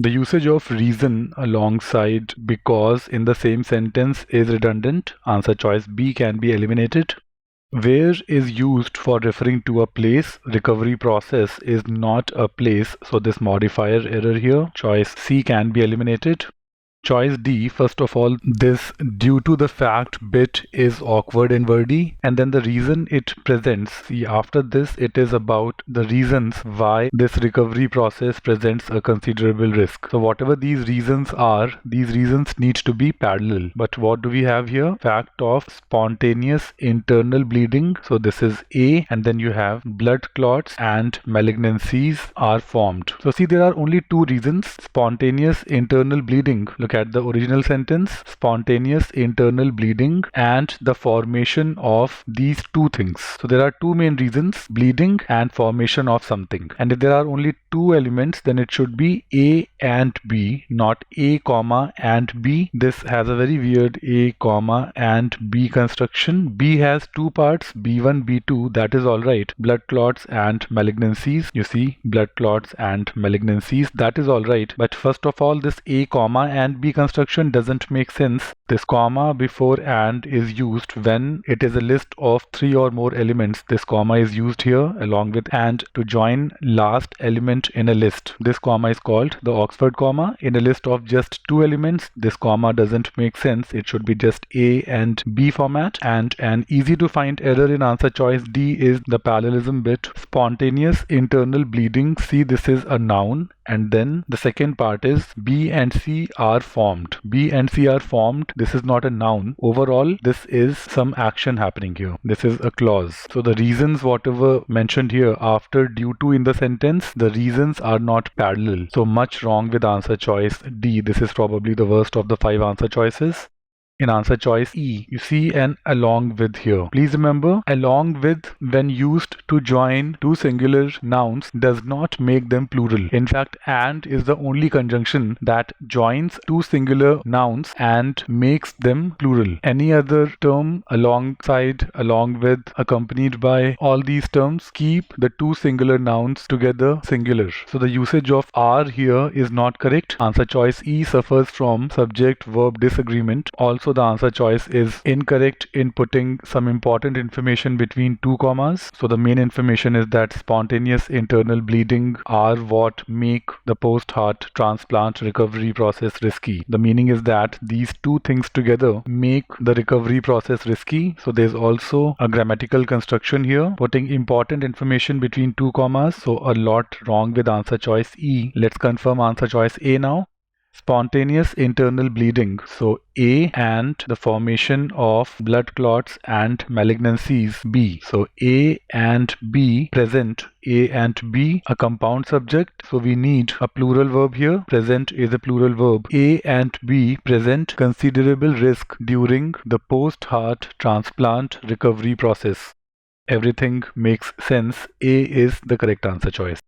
The usage of reason alongside because in the same sentence is redundant. Answer choice B can be eliminated. Where is used for referring to a place. Recovery process is not a place, so this modifier error here, choice C, can be eliminated. Choice D, first of all, this due to the fact bit is awkward in wordy, and then the reason it presents. See, after this, it is about the reasons why this recovery process presents a considerable risk. So whatever these reasons are, these reasons need to be parallel. But what do we have here? Fact of spontaneous internal bleeding. So this is A, and then you have blood clots and malignancies are formed. So see, there are only two reasons. Spontaneous internal bleeding. Look at the original sentence, spontaneous internal bleeding and the formation of these two things. So there are two main reasons, bleeding and formation of something. And if there are only two elements, then it should be A and B, not A comma and B. This has a very weird A comma and B construction. B has two parts, B1, B2, that is alright. Blood clots and malignancies. You see, blood clots and malignancies, that is alright. But first of all, this A comma and B construction doesn't make sense. This comma before and is used when it is a list of three or more elements. This comma is used here along with and to join last element in a list. This comma is called the Oxford comma. In a list of just two elements, this comma doesn't make sense. It should be just A and B format. And an easy to find error in answer choice D is the parallelism bit. Spontaneous internal bleeding. See, this is a noun. And then the second part is B and C are formed. B and C are formed. This is not a noun. Overall, this is some action happening here. This is a clause. So the reasons whatever mentioned here after due to in the sentence, the reasons are not parallel. So much wrong with answer choice D. This is probably the worst of the 5 answer choices. In answer choice E, you see an along with here. Please remember, along with when used to join two singular nouns does not make them plural. In fact, and is the only conjunction that joins two singular nouns and makes them plural. Any other term alongside, along with, accompanied by, all these terms keep the two singular nouns together singular. So the usage of are here is not correct. Answer choice E suffers from subject-verb disagreement. Also, the answer choice is incorrect in putting some important information between two commas. So the main information is that spontaneous internal bleeding are what make the post-heart transplant recovery process risky. The meaning is that these two things together make the recovery process risky. So there's also a grammatical construction here, putting important information between two commas. So a lot wrong with answer choice E. Let's confirm answer choice A now. Spontaneous internal bleeding. So A and the formation of blood clots and malignancies B. So A and B present. A and B, a compound subject. So we need a plural verb here. Present is a plural verb. A and B present considerable risk during the post-heart transplant recovery process. Everything makes sense. A is the correct answer choice.